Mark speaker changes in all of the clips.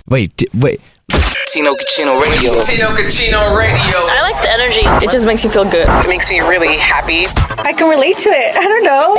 Speaker 1: Wait.
Speaker 2: Tino Cucino Radio.
Speaker 3: Tino Cucino Radio.
Speaker 4: I like the energy. It just makes you feel good.
Speaker 5: It makes me really happy. I can relate to it. I don't know.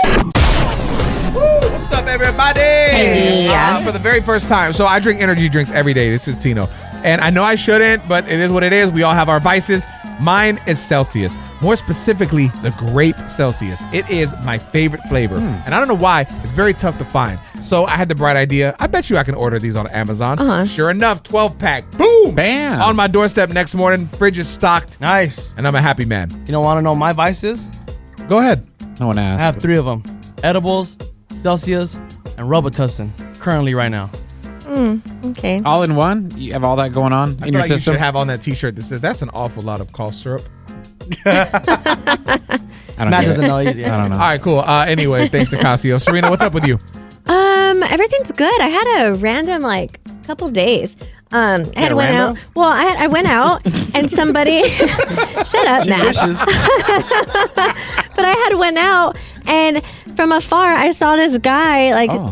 Speaker 6: Woo, what's up, everybody?
Speaker 7: Hey.
Speaker 6: For the very first time. So I drink energy drinks every day. This is Tino. And I know I shouldn't, but it is what it is. We all have our vices. Mine is Celsius. More specifically, the grape Celsius. It is my favorite flavor. And I don't know why. It's very tough to find. So I had the bright idea. I bet you I can order these on Amazon. Sure enough, 12-pack. Boom!
Speaker 1: Bam!
Speaker 6: On my doorstep next morning. Fridge is stocked.
Speaker 3: Nice.
Speaker 6: And I'm a happy man.
Speaker 3: You don't want to know my vices?
Speaker 6: Go ahead.
Speaker 1: No one
Speaker 3: I
Speaker 1: asked.
Speaker 3: have 3 of them. Edibles, Celsius, and Robitussin. Currently right now.
Speaker 7: Okay.
Speaker 1: All in one? You have all that going on in your
Speaker 6: You
Speaker 1: system?
Speaker 6: should have on that t-shirt that says, that's an awful lot of cough syrup.
Speaker 1: I don't
Speaker 3: Matt
Speaker 1: get
Speaker 3: doesn't
Speaker 1: it.
Speaker 3: know either.
Speaker 1: I don't know.
Speaker 6: All right, cool. Anyway, thanks, Nicasio. Serina, what's up with you?
Speaker 7: Everything's good. I had a random couple days. I had went out. Well, I went out and somebody shut up, Matt. But I had went out and from afar I saw this guy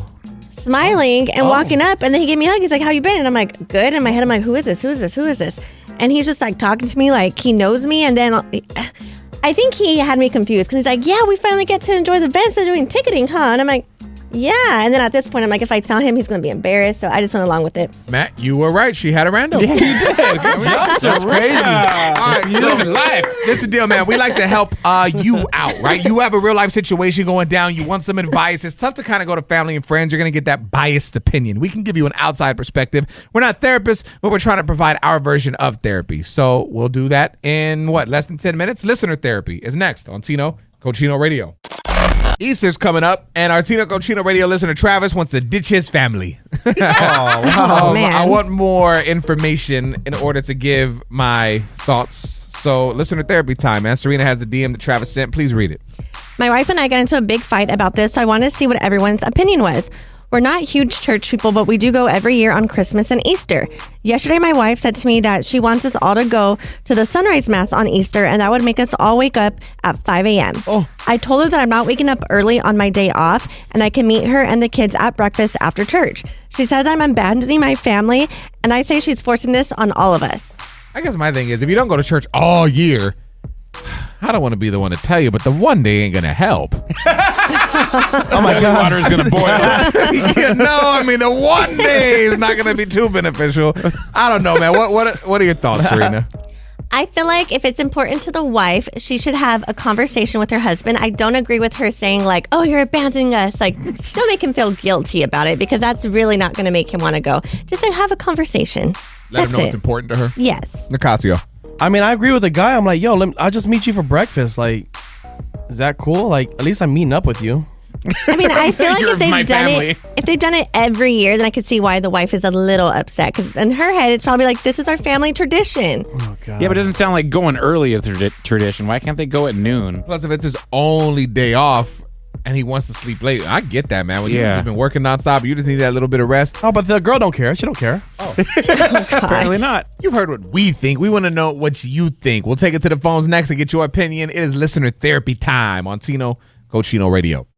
Speaker 7: smiling and walking up, and then he gave me a hug. He's like, "How you been?" And I'm like, "Good." In my head, I'm like, "Who is this? Who is this? Who is this?" And he's just talking to me like he knows me, and then I think he had me confused because he's like, "Yeah, we finally get to enjoy the events. They're doing ticketing, huh?" And I'm like, "Yeah." And then at this point, I'm like, if I tell him, he's going to be embarrassed. So I just went along with it.
Speaker 6: Matt, you were right. She had a random.
Speaker 1: Yeah, you did.
Speaker 3: That's crazy.
Speaker 6: All right,
Speaker 1: You
Speaker 6: so
Speaker 1: live in life.
Speaker 6: this is the deal, man. We like to help you out, right? You have a real life situation going down. You want some advice. It's tough to kind of go to family and friends. You're going to get that biased opinion. We can give you an outside perspective. We're not therapists, but we're trying to provide our version of therapy. So we'll do that in less than 10 minutes. Listener therapy is next on Tino Cucino Radio. Easter's coming up, and our Tino Cucino Radio listener Travis wants to ditch his family.
Speaker 7: Oh, man.
Speaker 6: I want more information in order to give my thoughts. So, listener therapy time, man. Serina has the DM that Travis sent. Please read it.
Speaker 7: My wife and I got into a big fight about this, so I wanted to see what everyone's opinion was. We're not huge church people, but we do go every year on Christmas and Easter. Yesterday, my wife said to me that she wants us all to go to the sunrise mass on Easter, and that would make us all wake up at 5 a.m. I told her that I'm not waking up early on my day off, and I can meet her and the kids at breakfast after church. She says I'm abandoning my family, and I say she's forcing this on all of us.
Speaker 6: I guess my thing is, if you don't go to church all year, I don't want to be the one to tell you, but the one day ain't going to help.
Speaker 1: Oh my God. Water is going to boil.
Speaker 6: The one day is not going to be too beneficial. I don't know, man. What are your thoughts, Serina?
Speaker 7: I feel like if it's important to the wife, she should have a conversation with her husband. I don't agree with her saying oh, you're abandoning us. Don't make him feel guilty about it, because that's really not going to make him want to go. Just have a conversation.
Speaker 6: Let
Speaker 7: That's
Speaker 6: her know
Speaker 7: it.
Speaker 6: what's important to her.
Speaker 7: Yes.
Speaker 6: Nicasio.
Speaker 3: I mean, I agree with the guy. I'm like, yo, I'll just meet you for breakfast. Is that cool? At least I'm meeting up with you.
Speaker 7: I mean, I feel like
Speaker 1: You're
Speaker 7: if they've
Speaker 1: my
Speaker 7: done
Speaker 1: family.
Speaker 7: if they've done it every year, then I could see why the wife is a little upset. Because in her head, it's probably this is our family tradition.
Speaker 3: Oh, God.
Speaker 1: Yeah, but it doesn't sound like going early is the tradition. Why can't they go at noon?
Speaker 6: Plus, if it's his only day off and he wants to sleep late, I get that, man. When you've just been working nonstop, you just need that little bit of rest.
Speaker 3: Oh, but the girl don't care. She don't care.
Speaker 1: Apparently not.
Speaker 6: You've heard what we think. We want to know what you think. We'll take it to the phones next to get your opinion. It is listener therapy time on Tino Cucino Radio.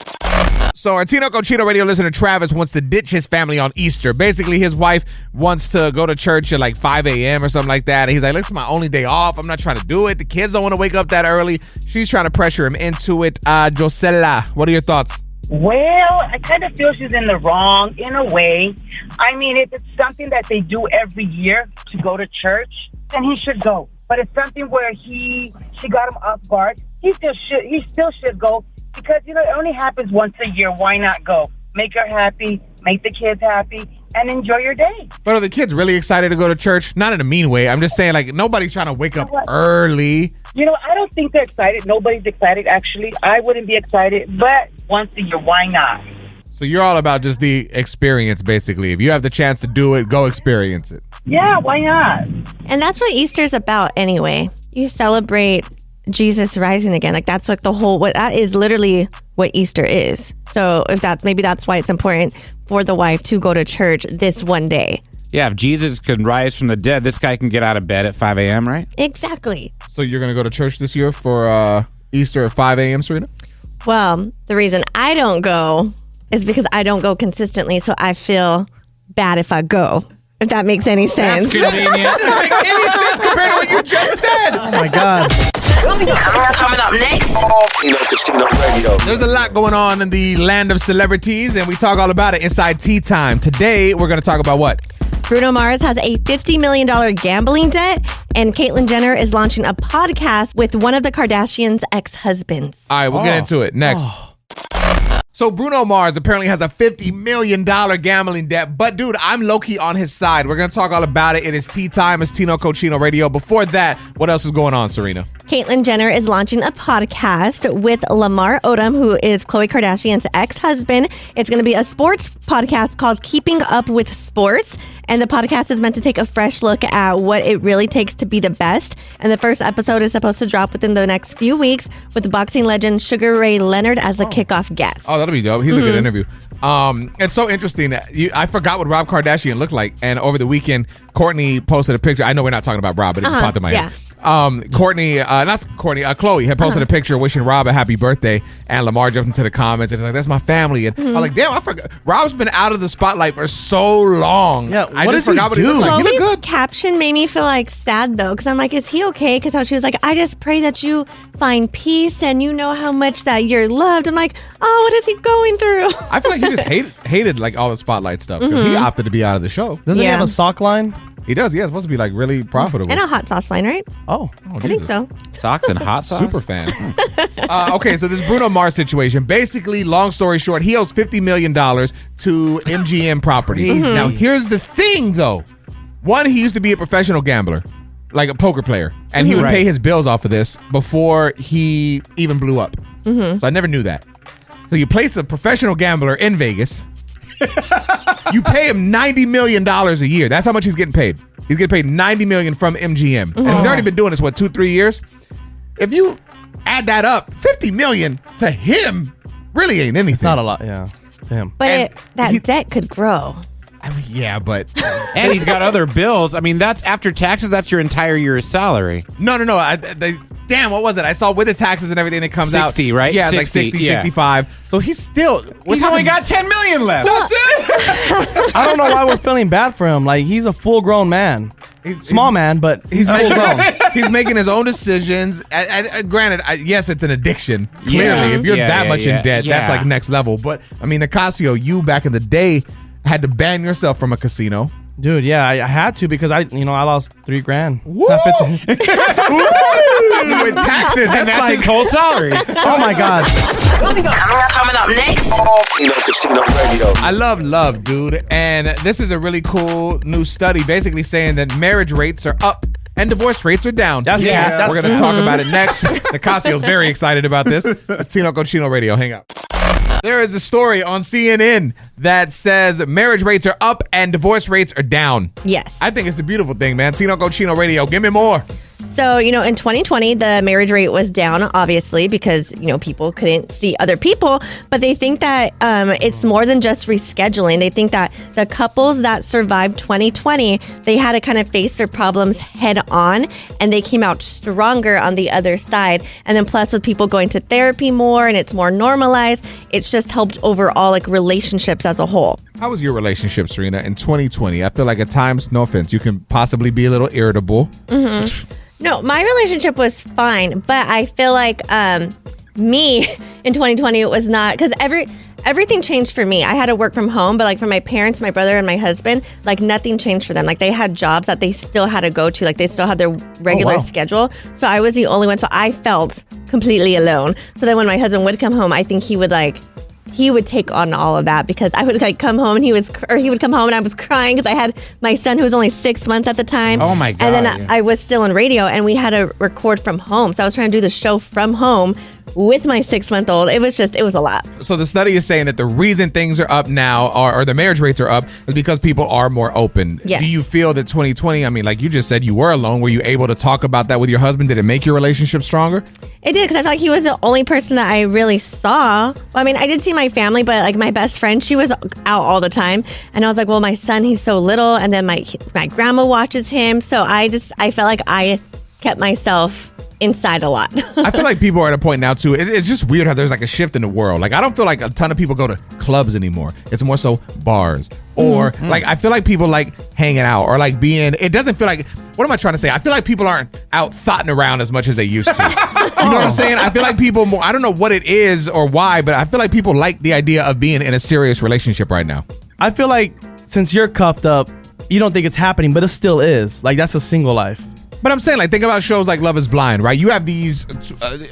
Speaker 6: So our Tino Cucino Radio listener Travis wants to ditch his family on Easter. Basically, his wife wants to go to church at 5 a.m. or something like that. And he's like, listen, my only day off. I'm not trying to do it. The kids don't want to wake up that early. She's trying to pressure him into it. Josella, what are your thoughts?
Speaker 8: Well, I kind of feel she's in the wrong in a way. I mean, if it's something that they do every year to go to church, then he should go. But it's something where she got him off guard. He still should go, because it only happens once a year. Why not go? Make her happy, make the kids happy, and enjoy your day.
Speaker 6: But are the kids really excited to go to church? Not in a mean way. I'm just saying, nobody's trying to wake up early.
Speaker 8: I don't think they're excited. Nobody's excited, actually. I wouldn't be excited, but once a year, why not?
Speaker 6: So you're all about just the experience, basically. If you have the chance to do it, go experience it.
Speaker 8: Yeah, why not?
Speaker 7: And that's what Easter's about anyway. You celebrate Jesus rising again. That's the whole, that is literally what Easter is. So maybe that's why it's important for the wife to go to church this one day.
Speaker 1: Yeah, if Jesus can rise from the dead, this guy can get out of bed at 5 a.m., right?
Speaker 7: Exactly.
Speaker 6: So you're going to go to church this year for Easter at 5 a.m., Serina?
Speaker 7: Well, the reason I don't go is because I don't go consistently, so I feel bad if I go. if that makes any sense.
Speaker 1: That's convenient.
Speaker 6: Doesn't make any sense compared to what you just said.
Speaker 3: Oh my God.
Speaker 2: Coming up next.
Speaker 9: Tino Nicasio Radio.
Speaker 6: There's a lot going on in the land of celebrities, and we talk all about it inside Tea Time. Today, we're going to talk about what?
Speaker 7: Bruno Mars has a $50 million gambling debt, and Caitlyn Jenner is launching a podcast with one of the Kardashians' ex-husbands.
Speaker 6: All right, we'll get into it next. So Bruno Mars apparently has a $50 million gambling debt. But, dude, I'm low-key on his side. We're going to talk all about it. It is Tea Time. It's Tino Cochino Radio. Before that, what else is going on, Serina?
Speaker 7: Caitlyn Jenner is launching a podcast with Lamar Odom, who is Khloe Kardashian's ex-husband. It's going to be a sports podcast called Keeping Up with Sports. And the podcast is meant to take a fresh look at what it really takes to be the best. And the first episode is supposed to drop within the next few weeks with boxing legend Sugar Ray Leonard as the kickoff guest.
Speaker 6: Oh, that'll be dope. He's a good interview. It's so interesting. I forgot what Rob Kardashian looked like. And over the weekend, Kourtney posted a picture. I know we're not talking about Rob, but it just popped in my head. Khloe had posted a picture wishing Rob a happy birthday, and Lamar jumped into the comments and was like, "That's my family." And I was like, "Damn, I forgot." Rob's been out of the spotlight for so long.
Speaker 3: Yeah,
Speaker 6: I
Speaker 3: what
Speaker 6: just
Speaker 3: does he
Speaker 6: forgot what
Speaker 3: do?
Speaker 6: he looked like. He looked
Speaker 7: Chloe's
Speaker 6: good.
Speaker 7: caption made me feel like sad though, because I'm like, is he okay? Because how she was like, I just pray that you find peace and you know how much that you're loved. I'm like, oh, what is he going through?
Speaker 6: I feel like he just hated like all the spotlight stuff because he opted to be out of the show.
Speaker 3: Doesn't he
Speaker 7: Yeah.
Speaker 3: have a sock line?
Speaker 6: He does. Yeah, it's supposed to be like really profitable.
Speaker 7: And a hot sauce line, right?
Speaker 3: Oh.
Speaker 6: Oh,
Speaker 7: I think so.
Speaker 1: Socks and hot sauce.
Speaker 6: Super fan. Okay, so this Bruno Mars situation, basically, long story short, he owes $50 million to MGM Properties. Now, here's the thing, though. One, he used to be a professional gambler, like a poker player, and he would pay his bills off of this before he even blew up. So I never knew that. So you place a professional gambler in Vegas. You pay him $90 million a year. That's how much he's getting paid. He's getting paid $90 million from MGM. And he's already been doing this, 2-3 years? If you add that up, $50 million to him really ain't anything.
Speaker 3: It's not a lot, yeah, to him.
Speaker 7: But
Speaker 6: And he-
Speaker 7: debt could grow.
Speaker 6: I mean, yeah, but
Speaker 1: And he's got other bills. I mean, that's after taxes. That's your entire year's salary.
Speaker 6: no. Damn, what was it? I saw with the taxes and everything that comes out.
Speaker 1: 60, right?
Speaker 6: Yeah, it's like
Speaker 1: 60,
Speaker 6: 60,
Speaker 1: yeah.
Speaker 6: 65. So he's still.
Speaker 1: He's only got $10 million left.
Speaker 6: That's it.
Speaker 3: I don't know why we're feeling bad for him. Like, he's a full-grown man. Small man, but he's full-grown.
Speaker 6: He's making his own decisions. And granted, yes, it's an addiction. Clearly, if you're that much in debt, that's like next level. But I mean, Nicasio, you back in the day had to ban yourself from a casino.
Speaker 3: Dude, yeah, I had to because I lost $3,000.
Speaker 6: Woo!
Speaker 3: It's not 50.
Speaker 6: With taxes,
Speaker 1: And that's
Speaker 6: like,
Speaker 1: his whole salary.
Speaker 3: Oh my God.
Speaker 2: Coming up next.
Speaker 9: Tino Nicasio Radio.
Speaker 6: I love, dude. And this is a really cool new study basically saying that marriage rates are up and divorce rates are down.
Speaker 3: That's gas.
Speaker 6: We're going to talk about it next. Nicasio's very excited about this. It's Tino Cochino Radio. Hang out. There is a story on CNN that says marriage rates are up and divorce rates are down.
Speaker 7: Yes.
Speaker 6: I think it's a beautiful thing, man. Tino Cochino Radio. Give me more.
Speaker 7: So, in 2020, the marriage rate was down, obviously, because, people couldn't see other people. But they think that it's more than just rescheduling. They think that the couples that survived 2020, they had to kind of face their problems head on, and they came out stronger on the other side. And then plus with people going to therapy more and it's more normalized, it's just helped overall, like, relationships as a whole.
Speaker 6: How was your relationship, Serina, in 2020? I feel like at times, no offense, you can possibly be a little irritable.
Speaker 7: No, my relationship was fine, but I feel like me in 2020, it was not, because everything changed for me. I had to work from home, but like for my parents, my brother, and my husband, like nothing changed for them. Like they had jobs that they still had to go to, like they still had their regular schedule. So I was the only one. So I felt completely alone. So then when my husband would come home, I think he would take on all of that, because I would come home and he would come home and I was crying because I had my son who was only 6 months at the time.
Speaker 1: Oh my God.
Speaker 7: And then I was still in radio and we had to record from home. So I was trying to do the show from home with my 6-month-old. It was a lot.
Speaker 6: So the study is saying that the reason things are up now, or the marriage rates are up, is because people are more open.
Speaker 7: Yes.
Speaker 6: Do you feel that 2020, I mean, like you just said, you were alone. Were you able to talk about that with your husband? Did it make your relationship stronger?
Speaker 7: It did, because I felt like he was the only person that I really saw. Well, I mean, I did see my family, but like my best friend, she was out all the time. And I was like, well, my son, he's so little. And then my grandma watches him. So I felt like I kept myself inside a lot.
Speaker 6: I feel like people are at a point now too. It's just weird how there's like a shift in the world. Like I don't feel like a ton of people go to clubs anymore. It's more so bars or like I feel like people like hanging out or like being. It doesn't feel like. What am I trying to say? I feel like people aren't out thotting around as much as they used to. You know what I'm saying? I feel like people more. I don't know what it is or why, but I feel like people like the idea of being in a serious relationship right now.
Speaker 3: I feel like since you're cuffed up, you don't think it's happening, but it still is. Like, that's a single life.
Speaker 6: But I'm saying, like, think about shows like Love is Blind, right? You have these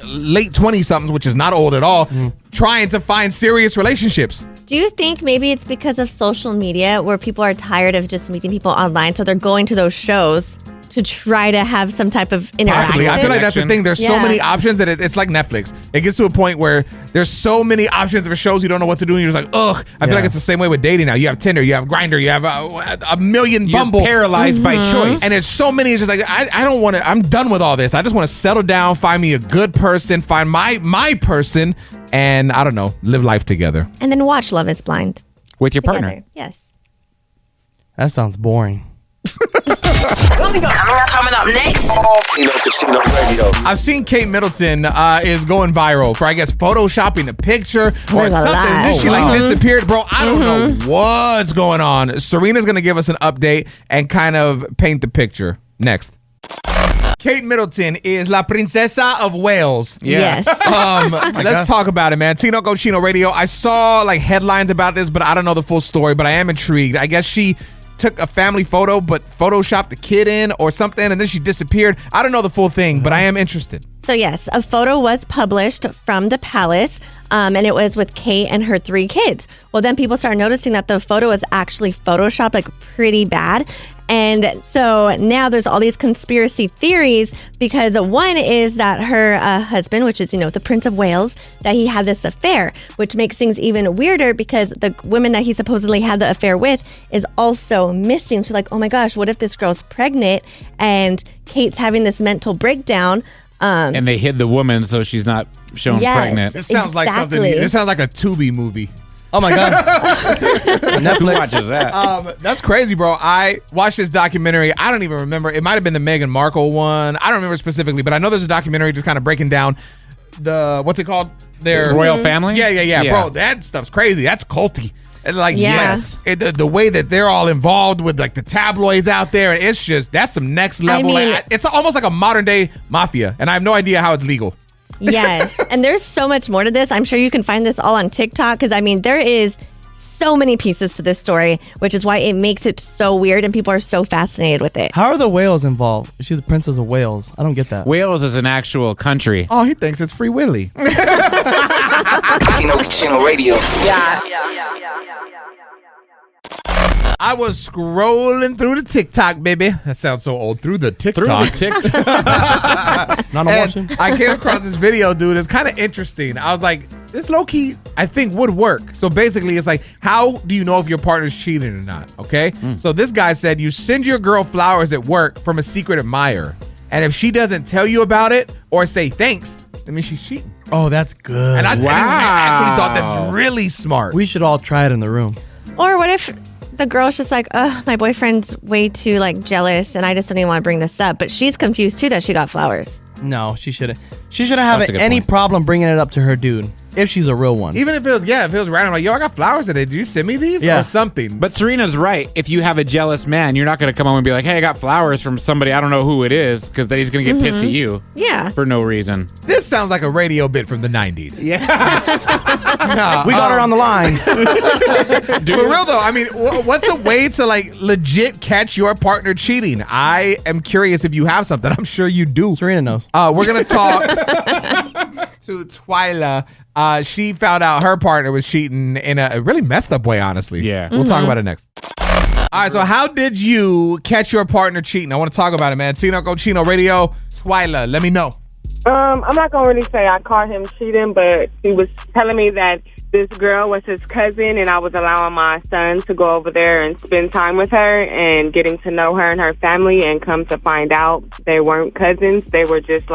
Speaker 6: late 20-somethings, which is not old at all, trying to find serious relationships.
Speaker 7: Do you think maybe it's because of social media where people are tired of just meeting people online, so they're going to those shows to try to have some type of interaction?
Speaker 6: Possibly. I feel like that's the thing. There's so many options that it's like Netflix. It gets to a point where there's so many options for shows you don't know what to do, and you're just like, ugh. I feel like it's the same way with dating now. You have Tinder, you have Grindr, you have a million Bumble.
Speaker 1: You're paralyzed by choice.
Speaker 6: And it's so many. It's just like, I don't want to, I'm done with all this. I just want to settle down, find me a good person, find my person, and I don't know, live life together.
Speaker 7: And then watch Love is Blind.
Speaker 1: With your
Speaker 7: together.
Speaker 1: partner.
Speaker 7: Yes.
Speaker 3: That sounds boring.
Speaker 2: Coming up next.
Speaker 9: Tino Casino Radio.
Speaker 6: I've seen Kate Middleton is going viral for, I guess, photoshopping a picture or
Speaker 7: There's a
Speaker 6: something.
Speaker 7: lot.
Speaker 6: And then she like disappeared. Bro, I don't know what's going on. Serena's going to give us an update and kind of paint the picture. Next. Kate Middleton is La Princesa of Wales.
Speaker 7: Yes.
Speaker 6: Let's talk about it, man. Tino Cochino Radio. I saw like headlines about this, but I don't know the full story, but I am intrigued. I guess she took a family photo but photoshopped the kid in or something, and then she disappeared. I don't know the full thing, but I am interested.
Speaker 7: So yes, a photo was published from the palace, and it was with Kate and her 3 kids. Well, then people started noticing that the photo was actually photoshopped like pretty bad. And so now there's all these conspiracy theories because one is that her husband, which is, the Prince of Wales, that he had this affair, which makes things even weirder because the woman that he supposedly had the affair with is also missing. So like, oh my gosh, what if this girl's pregnant and Kate's having this mental breakdown?
Speaker 1: And they hid the woman so she's not shown pregnant.
Speaker 6: This sounds like something. This sounds like a Tubi movie.
Speaker 3: Oh my God.
Speaker 1: Who watches that?
Speaker 6: That's crazy, bro. I watched this documentary. I don't even remember. It might have been the Meghan Markle one. I don't remember specifically, but I know there's a documentary just kind of breaking down the, what's it called? Their
Speaker 1: royal family?
Speaker 6: Yeah. Bro, that stuff's crazy. That's culty. And like,
Speaker 7: Yeah.
Speaker 6: yes, the way that they're all involved with like the tabloids out there, and it's just, that's some next level.
Speaker 7: mean-
Speaker 6: It's almost like a modern day mafia, and I have no idea how it's legal.
Speaker 7: Yes. And there's so much more to this. I'm sure you can find this all on TikTok because, there is so many pieces to this story, which is why it makes it so weird and people are so fascinated with it.
Speaker 3: How are the Wales involved? She's the Princess of Wales. I don't get that.
Speaker 1: Wales is an actual country.
Speaker 6: Oh, he thinks it's Free Willy.
Speaker 2: Casino Radio. Yeah.
Speaker 6: I was scrolling through the TikTok, baby. That sounds so old. Through the TikTok.
Speaker 3: Not watching.
Speaker 6: I came across this video, dude. It's kind of interesting. I was like, this low-key, I think, would work. So basically, it's like, how do you know if your partner's cheating or not? Okay? So this guy said, you send your girl flowers at work from a secret admirer. And if she doesn't tell you about it or say thanks, that means she's cheating.
Speaker 3: Oh, that's good.
Speaker 6: And I actually thought that's really smart.
Speaker 3: We should all try it in the room.
Speaker 7: Or what if the girl's just like, my boyfriend's way too jealous and I just don't even want to bring this up. But she's confused too that she got flowers.
Speaker 3: No, she shouldn't. She shouldn't have
Speaker 1: That's a good
Speaker 3: any
Speaker 1: point.
Speaker 3: problem bringing it up to her dude if she's a real one.
Speaker 6: Even if it was random, like, yo, I got flowers today. Did you send me these?
Speaker 3: Yeah.
Speaker 6: Or something.
Speaker 1: But Serena's right. If you have a jealous man, you're not going to come home and be like, hey, I got flowers from somebody. I don't know who it is, because then he's going to get pissed at you.
Speaker 7: Yeah.
Speaker 1: For no reason.
Speaker 6: This sounds like a radio bit from the 90s.
Speaker 1: Yeah.
Speaker 3: We got her on the line.
Speaker 6: For real, though, what's a way to, legit catch your partner cheating? I am curious if you have something. I'm sure you do.
Speaker 3: Serena knows.
Speaker 6: We're going to talk to Twyla. She found out her partner was cheating in a really messed up way, honestly.
Speaker 1: Yeah.
Speaker 6: We'll talk about it next. All right, so how did you catch your partner cheating? I want to talk about it, man. Tino Cochino Radio. Twyla, let me know.
Speaker 10: I'm not going to really say I caught him cheating, but he was telling me that this girl was his cousin, and I was allowing my son to go over there and spend time with her and getting to know her and her family, and come to find out they weren't cousins. They were just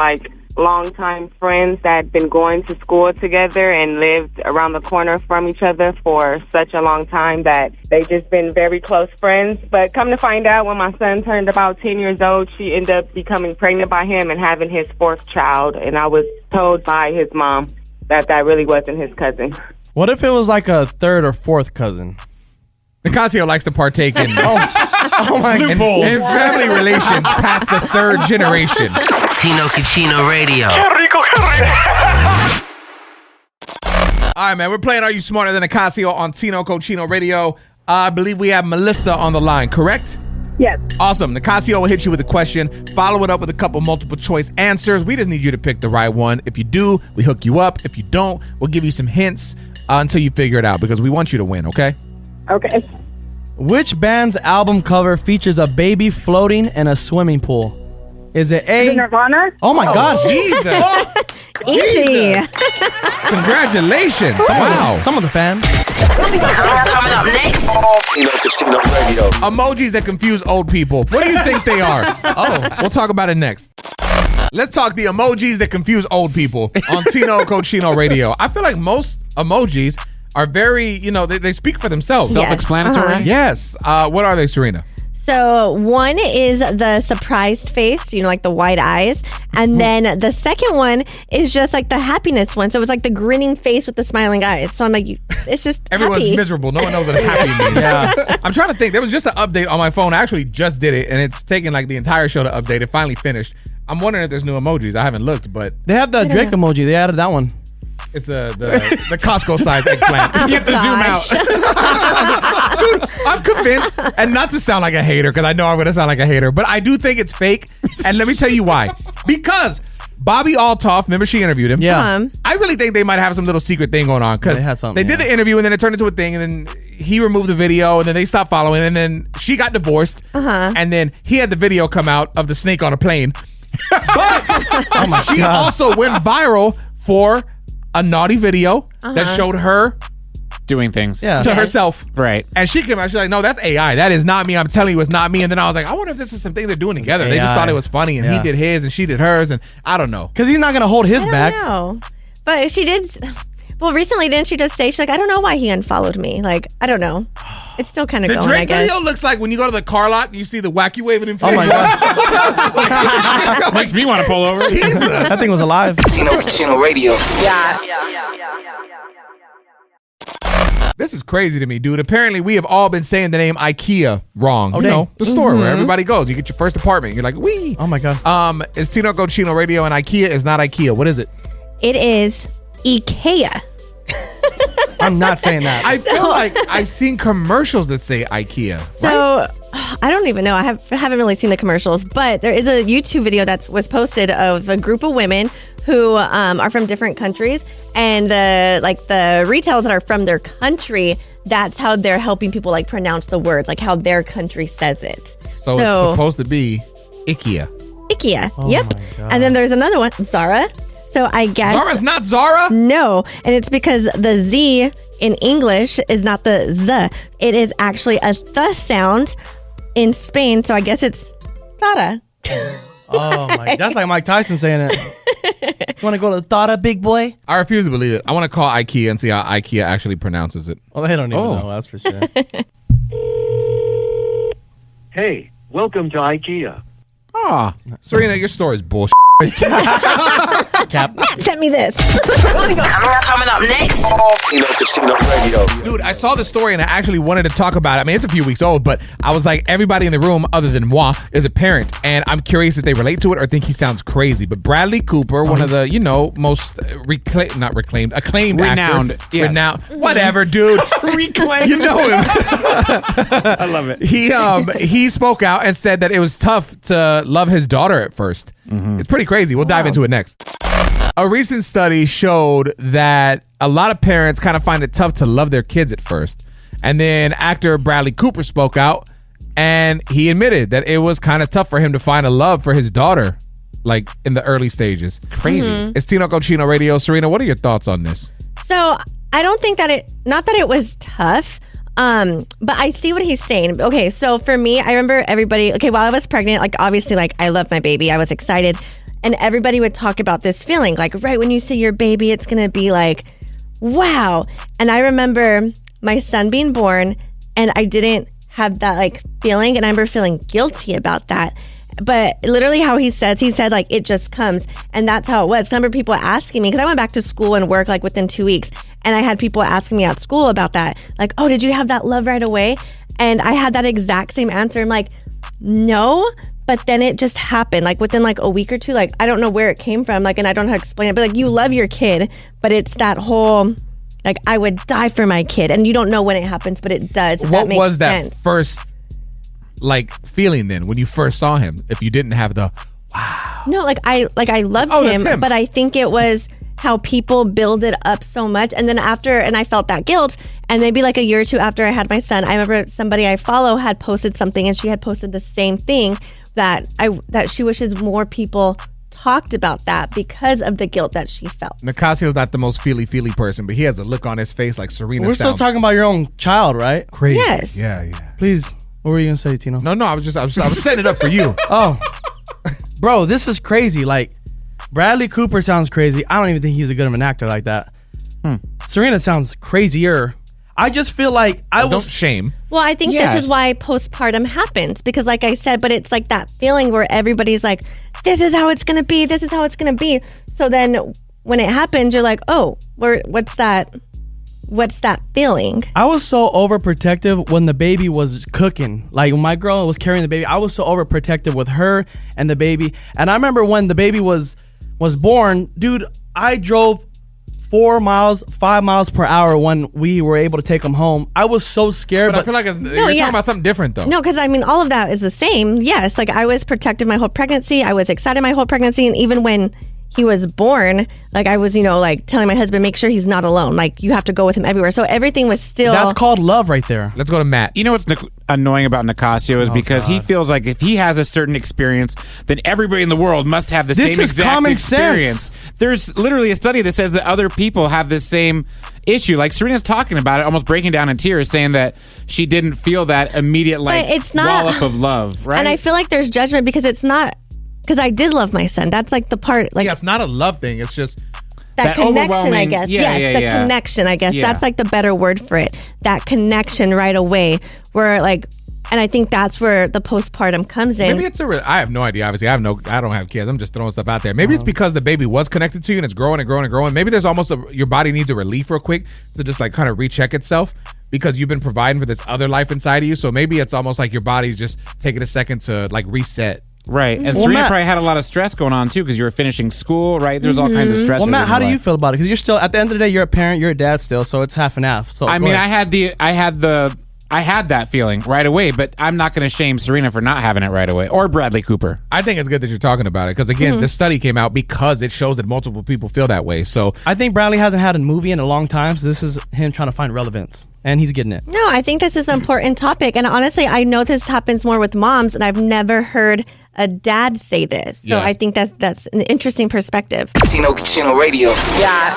Speaker 10: longtime friends that had been going to school together and lived around the corner from each other for such a long time that they just been very close friends. But come to find out, when my son turned about 10 years old, she ended up becoming pregnant by him and having his 4th child. And I was told by his mom that really wasn't his cousin.
Speaker 3: What if it was like a 3rd or 4th cousin?
Speaker 6: Nicasio likes to partake in
Speaker 3: Oh my
Speaker 6: in family relations past the third generation.
Speaker 2: Tino Cucino Radio.
Speaker 6: All right, man. We're playing Are You Smarter Than Nicasio on Tino Cochino Radio. I believe we have Melissa on the line, correct?
Speaker 10: Yes.
Speaker 6: Awesome. Nicasio will hit you with a question, follow it up with a couple multiple choice answers. We just need you to pick the right one. If you do, we hook you up. If you don't, we'll give you some hints until you figure it out because we want you to win, okay?
Speaker 10: Okay.
Speaker 3: Which band's album cover features a baby floating in a swimming pool? Is it A?
Speaker 10: Nirvana?
Speaker 3: Oh my God.
Speaker 6: Jesus.
Speaker 7: Easy.
Speaker 6: Congratulations. Wow.
Speaker 3: Some of the fans.
Speaker 2: Coming up next.
Speaker 9: Tino Cucino Radio.
Speaker 6: Emojis that confuse old people. What do you think they are? We'll talk about it next. Let's talk the emojis that confuse old people on Tino Cochino Radio. I feel like most emojis are very, they speak for themselves.
Speaker 7: Yes.
Speaker 1: Self-explanatory.
Speaker 6: Yes. What are they, Serina?
Speaker 7: So one is the surprised face, like the wide eyes. And then the second one is just like the happiness one. So it's like the grinning face with the smiling eyes. So I'm like, it's just
Speaker 6: Everyone's
Speaker 7: happy.
Speaker 6: miserable. No one knows what happy means. Yeah. I'm trying to think. There was just an update on my phone. I actually just did it, and it's taken like the entire show to update. It finally finished. I'm wondering if there's new emojis. I haven't looked, but
Speaker 3: They have the Drake emoji. They added that one.
Speaker 6: it's the Costco size eggplant.
Speaker 1: You have to zoom out.
Speaker 6: Dude, I'm convinced, and not to sound like a hater, because I know I'm going to sound like a hater, but I do think it's fake, and let me tell you why. Because Bobby Altoff, remember she interviewed him?
Speaker 3: Yeah.
Speaker 6: I really think they might have some little secret thing going on, because
Speaker 3: They had something,
Speaker 6: they did
Speaker 3: yeah.
Speaker 6: the interview, and then it turned into a thing, and then he removed the video, and then they stopped following, and then she got divorced, and then he had the video come out of the snake on a plane. But she also went viral for a naughty video that showed her
Speaker 1: Doing things.
Speaker 3: Yeah.
Speaker 6: to herself.
Speaker 1: Right.
Speaker 6: And she came out, she's like, no, that's AI. That is not me. I'm telling you, it's not me. And then I was like, I wonder if this is something they're doing together. They just
Speaker 3: AI.
Speaker 6: thought it was funny, and he did his, and she did hers, and I don't know.
Speaker 3: Because he's not going to hold his
Speaker 7: I don't
Speaker 3: back.
Speaker 7: know. But she did. Well, recently, didn't she just say, she's like, I don't know why he unfollowed me. Like, I don't know. It's still kind of
Speaker 6: The
Speaker 7: going, I
Speaker 6: Drake
Speaker 7: guess.
Speaker 6: video looks like when you go to the car lot and you see the wacky waving in front
Speaker 3: Oh
Speaker 6: of
Speaker 3: my
Speaker 6: you.
Speaker 3: God.
Speaker 1: Makes me want to pull over.
Speaker 6: Jesus.
Speaker 3: That thing was alive.
Speaker 2: Tino Cucino Radio.
Speaker 6: This is crazy to me, dude. Apparently, we have all been saying the name IKEA wrong.
Speaker 3: Oh,
Speaker 6: you
Speaker 3: dang.
Speaker 6: know, the store where everybody goes. You get your first apartment. You're like, wee.
Speaker 3: Oh my God.
Speaker 6: It's Tino Cochino Radio, and IKEA is not IKEA. What is it?
Speaker 7: It is IKEA.
Speaker 3: I'm not saying that.
Speaker 6: I feel like I've seen commercials that say IKEA.
Speaker 7: So I don't even know. I haven't really seen the commercials, but there is a YouTube video that was posted of a group of women who are from different countries, and the retailers that are from their country, that's how they're helping people like pronounce the words, like how their country says it.
Speaker 6: So it's supposed to be IKEA.
Speaker 7: IKEA.
Speaker 3: Oh
Speaker 7: Yep.
Speaker 3: my God.
Speaker 7: And then there's another one, Zara. So I guess
Speaker 6: Zara's not Zara?
Speaker 7: No, and it's because the Z in English is not the Z. It is actually a th sound in Spain. So I guess it's Zara.
Speaker 3: Oh my, that's like Mike Tyson saying it. Want to go to Thada, big boy?
Speaker 6: I refuse to believe it. I want to call IKEA and see how IKEA actually pronounces it.
Speaker 3: Well, they don't even know, that's for sure.
Speaker 11: Hey, welcome to IKEA.
Speaker 6: Ah, Serina, your story is bullshit.
Speaker 3: Cap.
Speaker 7: Sent me this.
Speaker 2: Coming up next.
Speaker 9: Tino Cucino Radio.
Speaker 6: Dude, I saw the story and I actually wanted to talk about it. I mean, it's a few weeks old, but I was like, everybody in the room other than moi is a parent, and I'm curious if they relate to it or think he sounds crazy. But Bradley Cooper, one of the, most acclaimed
Speaker 1: Renowned,
Speaker 6: actors.
Speaker 1: yes.
Speaker 6: Renowned. Whatever, dude.
Speaker 1: Reclaim.
Speaker 6: You know him.
Speaker 1: I love it.
Speaker 6: He spoke out and said that it was tough to love his daughter at first. It's pretty crazy. We'll dive into it next. A recent study showed that a lot of parents kind of find it tough to love their kids at first. And then actor Bradley Cooper spoke out and he admitted that it was kind of tough for him to find a love for his daughter, like in the early stages.
Speaker 1: Crazy.
Speaker 6: It's Tino Cochino Radio. Serena, what are your thoughts on this?
Speaker 7: So I don't think that not that it was tough. But I see what he's saying. Okay, so for me, I remember everybody, while I was pregnant, like obviously like I love my baby. I was excited. And everybody would talk about this feeling, like right when you see your baby, it's gonna be like, wow. And I remember my son being born and I didn't have that like feeling, and I remember feeling guilty about that. But literally how he said like it just comes, and that's how it was. I remember people asking me, because I went back to school and work like within 2 weeks, And I had people asking me at school about that. Like, oh, did you have that love right away? And I had that exact same answer. I'm like, no. But then it just happened, like within like a week or two. Like, I don't know where it came from. Like, and I don't know how to explain it. But like, you love your kid, but it's that whole, like, I would die for my kid. And you don't know when it happens, but it does.
Speaker 6: What was that first, like, feeling then when you first saw him? If you didn't have the, wow.
Speaker 7: No, I loved him, but I think it was how people build it up so much. And then after, and I felt that guilt. And maybe like a year or two after I had my son, I remember somebody I follow had posted something, and she had posted the same thing, that she wishes more people talked about that because of the guilt that she felt.
Speaker 6: Nicasio's not the most feely person, but he has a look on his face like Serina.
Speaker 3: We're still talking about your own child, right?
Speaker 6: Crazy.
Speaker 7: Yes.
Speaker 6: Yeah.
Speaker 3: Please, what were you gonna say, Tino?
Speaker 6: No, I was setting it up for you.
Speaker 3: Oh, bro, this is crazy. Like, Bradley Cooper sounds crazy. I don't even think he's a good of an actor like that. Serina sounds crazier. I just feel like
Speaker 6: don't shame.
Speaker 7: Well, I think this is why postpartum happens, because like I said, but it's like that feeling where everybody's like, this is how it's going to be. This is how it's going to be. So then when it happens, you're like, oh, what's that? What's that feeling?
Speaker 3: I was so overprotective when the baby was cooking. Like, when my girl was carrying the baby, I was so overprotective with her and the baby. And I remember when the baby was born, dude, I drove 5 miles per hour when we were able to take him home. I was so scared.
Speaker 6: But I feel like you're talking about something different, though.
Speaker 7: No, because I mean, all of that is the same. Yes, like I was protected my whole pregnancy. I was excited my whole pregnancy. And even when he was born, like I was, like telling my husband, make sure he's not alone. Like, you have to go with him everywhere. So everything was still...
Speaker 3: That's called love right there.
Speaker 6: Let's go to Matt.
Speaker 1: You know what's annoying about Nicasio is because he feels like if he has a certain experience, then everybody in the world must have the same exact
Speaker 3: common
Speaker 1: experience.
Speaker 3: Sense.
Speaker 1: There's literally a study that says that other people have the same issue. Like, Serina's talking about it, almost breaking down in tears, saying that she didn't feel that immediate, like,
Speaker 7: it's not,
Speaker 1: wallop of love, right?
Speaker 7: And I feel like there's judgment because it's not... Because I did love my son. That's like the part, like...
Speaker 6: Yeah, it's not a love thing. It's just...
Speaker 7: That connection, I guess. Connection, I guess.
Speaker 1: Yeah.
Speaker 7: That's like the better word for it. That connection right away where like... And I think that's where the postpartum comes in.
Speaker 6: Maybe it's I have no idea. Obviously, I don't have kids. I'm just throwing stuff out there. Maybe it's because the baby was connected to you and it's growing and growing and growing. Maybe there's almost your body needs a relief real quick to just like kind of recheck itself because you've been providing for this other life inside of you. So maybe it's almost like your body's just taking a second to like reset.
Speaker 1: Right. And Serina probably had a lot of stress going on too because you were finishing school, right? There's all kinds of stress.
Speaker 3: Well, Matt, how do you feel about it? Because you're still, at the end of the day, you're a parent, you're a dad still, so it's half and half. So
Speaker 1: I mean, I had that feeling right away, but I'm not going to shame Serina for not having it right away, or Bradley Cooper.
Speaker 6: I think it's good that you're talking about it because, again, the study came out because it shows that multiple people feel that way. So
Speaker 3: I think Bradley hasn't had a movie in a long time, so this is him trying to find relevance, and he's getting it.
Speaker 7: No, I think this is an important topic, and honestly, I know this happens more with moms, and I've never heard a dad say this. So I think that's an interesting perspective.
Speaker 2: Tino Radio.
Speaker 5: Yeah.